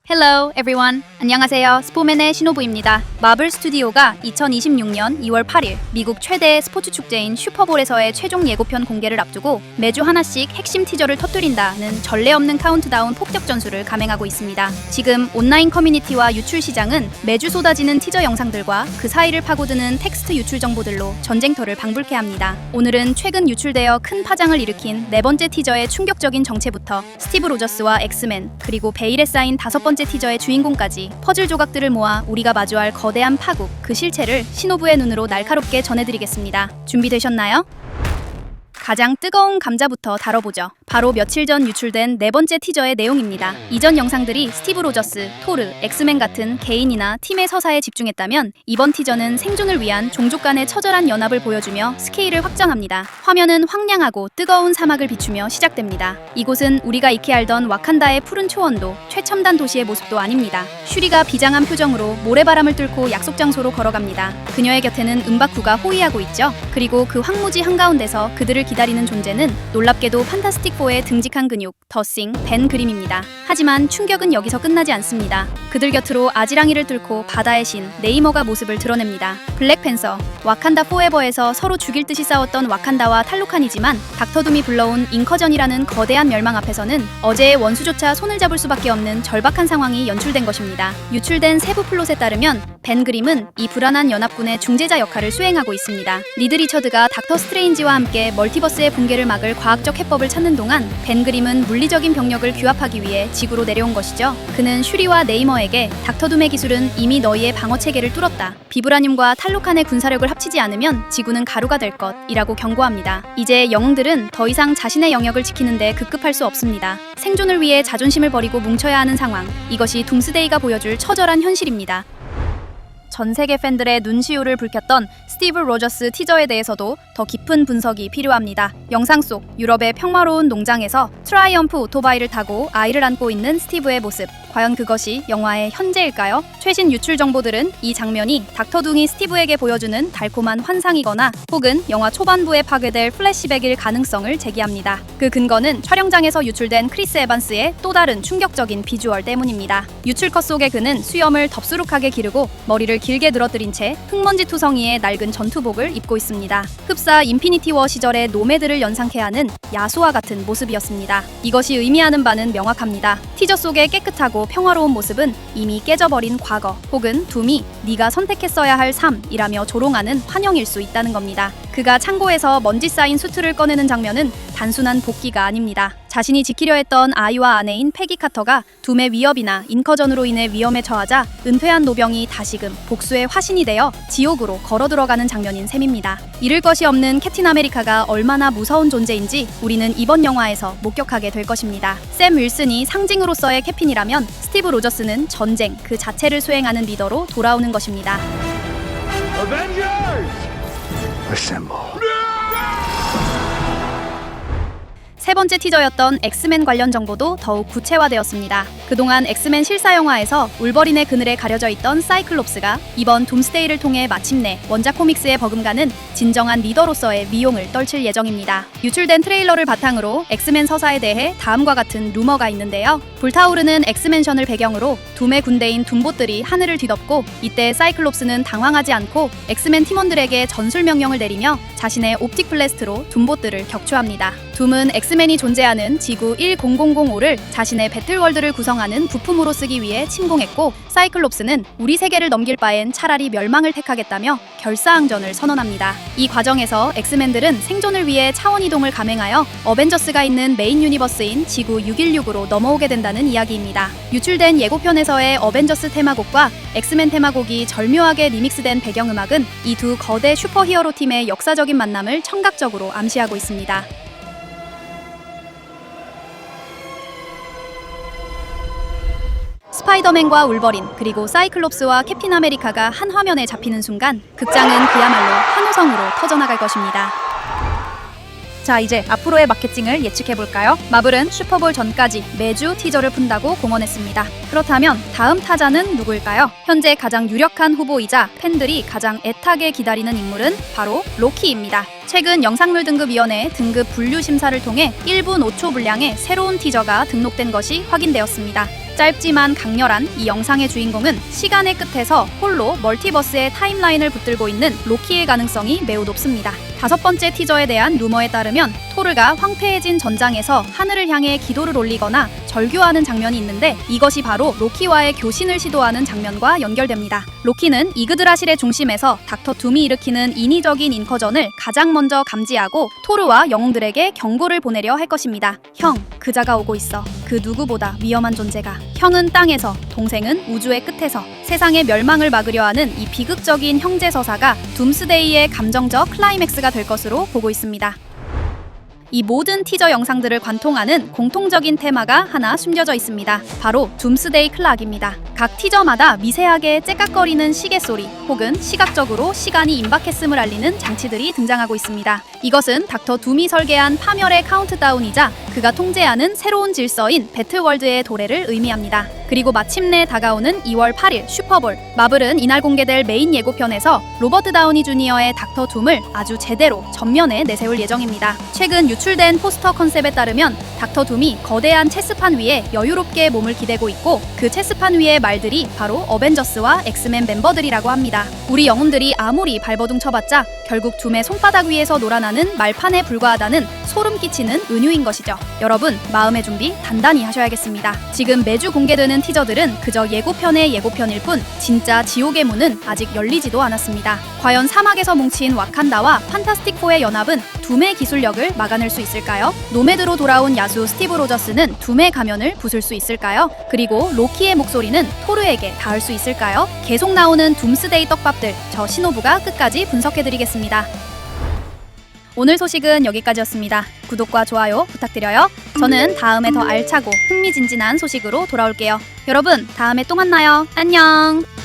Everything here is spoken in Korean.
Hello everyone. 안녕하세요. 스포맨의 신호부입니다. 마블 스튜디오가 2026년 2월 8일 미국 최대의 스포츠 축제인 슈퍼볼에서의 최종 예고편 공개를 앞두고 매주 하나씩 핵심 티저를 터뜨린다는 전례 없는 카운트다운 폭격 전술을 감행하고 있습니다. 지금 온라인 커뮤니티와 유출 시장은 매주 쏟아지는 티저 영상들과 그 사이를 파고드는 텍스트 유출 정보들로 전쟁터를 방불케 합니다. 오늘은 최근 유출되어 큰 파장을 일으킨 네 번째 티저의 충격적인 정체부터 스티브 로저스와 엑스맨 그리고 베일에 쌓인 다섯 번째 티저의 주인공까지 퍼즐 조각들을 모아 우리가 마주할 거대한 파국, 그 실체를 신호부의 눈으로 날카롭게 전해드리겠습니다. 준비되셨나요? 가장 뜨거운 감자부터 다뤄보죠. 바로 며칠 전 유출된 네 번째 티저의 내용입니다. 이전 영상들이 스티브 로저스, 토르, 엑스맨 같은 개인이나 팀의 서사에 집중했다면 이번 티저는 생존을 위한 종족 간의 처절한 연합을 보여주며 스케일을 확장합니다. 화면은 황량하고 뜨거운 사막을 비추며 시작됩니다. 이곳은 우리가 익히 알던 와칸다의 푸른 초원도 최첨단 도시의 모습도 아닙니다. 슈리가 비장한 표정으로 모래바람을 뚫고 약속 장소로 걸어갑니다. 그녀의 곁에는 은바쿠가 호위하고 있죠. 그리고 그 황무지 한가운데서 그들을 기다리는 존재는 놀랍게도 판타스틱 4의 듬직한 근육, 더싱, 벤 그림입니다. 하지만 충격은 여기서 끝나지 않습니다. 그들 곁으로 아지랑이를 뚫고 바다의 신, 네이머가 모습을 드러냅니다. 블랙팬서, 와칸다 포에버에서 서로 죽일 듯이 싸웠던 와칸다와 탈루칸이지만 닥터둠이 불러온 잉커전이라는 거대한 멸망 앞에서는 어제의 원수조차 손을 잡을 수밖에 없는 절박한 상황이 연출된 것입니다. 유출된 세부 플롯에 따르면 벤 그림은 이 불안한 연합군의 중재자 역할을 수행하고 있습니다. 리드 리처드가 닥터 스트레인지와 함께 멀티버스의 붕괴를 막을 과학적 해법을 찾는 동안 벤 그림은 물리적인 병력을 규합하기 위해 지구로 내려온 것이죠. 그는 슈리와 네이머에게 닥터둠의 기술은 이미 너희의 방어 체계를 뚫었다. 비브라늄과 탈루칸의 군사력을 합치지 않으면 지구는 가루가 될 것이라고 경고합니다. 이제 영웅들은 더 이상 자신의 영역을 지키는 데 급급할 수 없습니다. 생존을 위해 자존심을 버리고 뭉쳐야 하는 상황. 이것이 둠스데이가 보여줄 처절한 현실입니다. 전 세계 팬들의 눈시울을 붉혔던 스티브 로저스 티저에 대해서도 더 깊은 분석이 필요합니다. 영상 속 유럽의 평화로운 농장에서 트라이엄프 오토바이를 타고 아이를 안고 있는 스티브의 모습. 과연 그것이 영화의 현재일까요? 최신 유출 정보들은 이 장면이 닥터둥이 스티브에게 보여주는 달콤한 환상이거나 혹은 영화 초반부에 파괴될 플래시백일 가능성을 제기합니다. 그 근거는 촬영장에서 유출된 크리스 에반스의 또 다른 충격적인 비주얼 때문입니다. 유출 컷 속의 그는 수염을 덥수룩하게 기르고 머리를 길게 늘어뜨린 채 흙먼지 투성이의 낡은 전투복을 입고 있습니다. 흡사 인피니티 워 시절의 노매드를 연상케 하는 야수와 같은 모습이었습니다. 이것이 의미하는 바는 명확합니다. 티저 속의 깨끗하고 평화로운 모습은 이미 깨져버린 과거 혹은 둠이 네가 선택했어야 할 삶이라며 조롱하는 환영일 수 있다는 겁니다. 그가 창고에서 먼지 쌓인 수트를 꺼내는 장면은 단순한 복귀가 아닙니다. 자신이 지키려 했던 아이와 아내인 패기 카터가 둠의 위협이나 인커전으로 인해 위험에 처하자 은퇴한 노병이 다시금 복수의 화신이 되어 지옥으로 걸어 들어가는 장면인 셈입니다. 잃을 것이 없는 캡틴 아메리카가 얼마나 무서운 존재인지 우리는 이번 영화에서 목격하게 될 것입니다. 샘 윌슨이 상징으로서의 캡틴이라면 스티브 로저스는 전쟁 그 자체를 수행하는 리더로 돌아오는 것입니다. Avengers! Assemble. 세 번째 티저였던 엑스맨 관련 정보도 더욱 구체화되었습니다. 그동안 엑스맨 실사 영화에서 울버린의 그늘에 가려져 있던 사이클롭스가 이번 둠스데이를 통해 마침내 원작 코믹스에 버금가는 진정한 리더로서의 미용을 떨칠 예정입니다. 유출된 트레일러를 바탕으로 엑스맨 서사에 대해 다음과 같은 루머가 있는데요. 불타오르는 엑스맨션을 배경으로 둠의 군대인 둠봇들이 하늘을 뒤덮고 이때 사이클롭스는 당황하지 않고 엑스맨 팀원들에게 전술 명령을 내리며 자신의 옵틱 블래스트로 둠봇들을 격추합니다. 둠은 엑스맨이 존재하는 지구 10005를 자신의 배틀월드를 구성하는 부품으로 쓰기 위해 침공했고 사이클롭스는 우리 세계를 넘길 바엔 차라리 멸망을 택하겠다며 결사항전을 선언합니다. 이 과정에서 엑스맨들은 생존을 위해 차원이동을 감행하여 어벤져스가 있는 메인 유니버스인 지구 616으로 넘어오게 된다는 이야기입니다. 유출된 예고편에서의 어벤져스 테마곡과 엑스맨 테마곡이 절묘하게 리믹스된 배경음악은 이 두 거대 슈퍼히어로 팀의 역사적인 만남을 청각적으로 암시하고 있습니다. 스파이더맨과 울버린 그리고 사이클롭스와 캡틴 아메리카가 한 화면에 잡히는 순간 극장은 그야말로 환호성으로 터져나갈 것입니다. 자, 이제 앞으로의 마케팅을 예측해볼까요? 마블은 슈퍼볼 전까지 매주 티저를 푼다고 공언했습니다. 그렇다면 다음 타자는 누구일까요? 현재 가장 유력한 후보이자 팬들이 가장 애타게 기다리는 인물은 바로 로키입니다. 최근 영상물 등급위원회 등급 분류 심사를 통해 1분 5초 분량의 새로운 티저가 등록된 것이 확인되었습니다. 짧지만 강렬한 이 영상의 주인공은 시간의 끝에서 홀로 멀티버스의 타임라인을 붙들고 있는 로키의 가능성이 매우 높습니다. 5번째 티저에 대한 루머에 따르면 토르가 황폐해진 전장에서 하늘을 향해 기도를 올리거나 절규하는 장면이 있는데 이것이 바로 로키와의 교신을 시도하는 장면과 연결됩니다. 로키는 이그드라실의 중심에서 닥터 둠이 일으키는 인위적인 인커전을 가장 먼저 감지하고 토르와 영웅들에게 경고를 보내려 할 것입니다. 형, 그자가 오고 있어. 그 누구보다 위험한 존재가. 형은 땅에서, 동생은 우주의 끝에서. 세상의 멸망을 막으려 하는 이 비극적인 형제 서사가 둠스데이의 감정적 클라이맥스가 될 것으로 보고 있습니다. 이 모든 티저 영상들을 관통하는 공통적인 테마가 하나 숨겨져 있습니다. 바로 둠스데이 클락입니다. 각 티저마다 미세하게 째깍거리는 시계 소리 혹은 시각적으로 시간이 임박했음을 알리는 장치들이 등장하고 있습니다. 이것은 닥터 둠이 설계한 파멸의 카운트다운이자 그가 통제하는 새로운 질서인 배틀월드의 도래를 의미합니다. 그리고 마침내 다가오는 2월 8일 슈퍼볼. 마블은 이날 공개될 메인 예고편에서 로버트 다우니 주니어의 닥터 둠을 아주 제대로 전면에 내세울 예정입니다. 최근 유출된 포스터 컨셉에 따르면 닥터 둠이 거대한 체스판 위에 여유롭게 몸을 기대고 있고 그 체스판 위의 말들이 바로 어벤져스와 엑스맨 멤버들이라고 합니다. 우리 영웅들이 아무리 발버둥 쳐봤자 결국 둠의 손바닥 위에서 놀아나는 말판에 불과하다는 소름 끼치는 은유인 것이죠. 여러분, 마음의 준비 단단히 하셔야겠습니다. 지금 매주 공개되는 티저들은 그저 예고편의 예고편일 뿐 진짜 지옥의 문은 아직 열리지도 않았습니다. 과연 사막에서 뭉친 와칸다와 판타스틱4의 연합은 둠의 기술력을 막아낼 수 있을까요? 노매드로 돌아온 야수 스티브 로저스는 둠의 가면을 부술 수 있을까요? 그리고 로키의 목소리는 토르에게 닿을 수 있을까요? 계속 나오는 둠스데이 떡밥들, 저 신호부가 끝까지 분석해드리겠습니다. 오늘 소식은 여기까지였습니다. 구독과 좋아요 부탁드려요. 저는 다음에 더 알차고 흥미진진한 소식으로 돌아올게요. 여러분, 다음에 또 만나요. 안녕!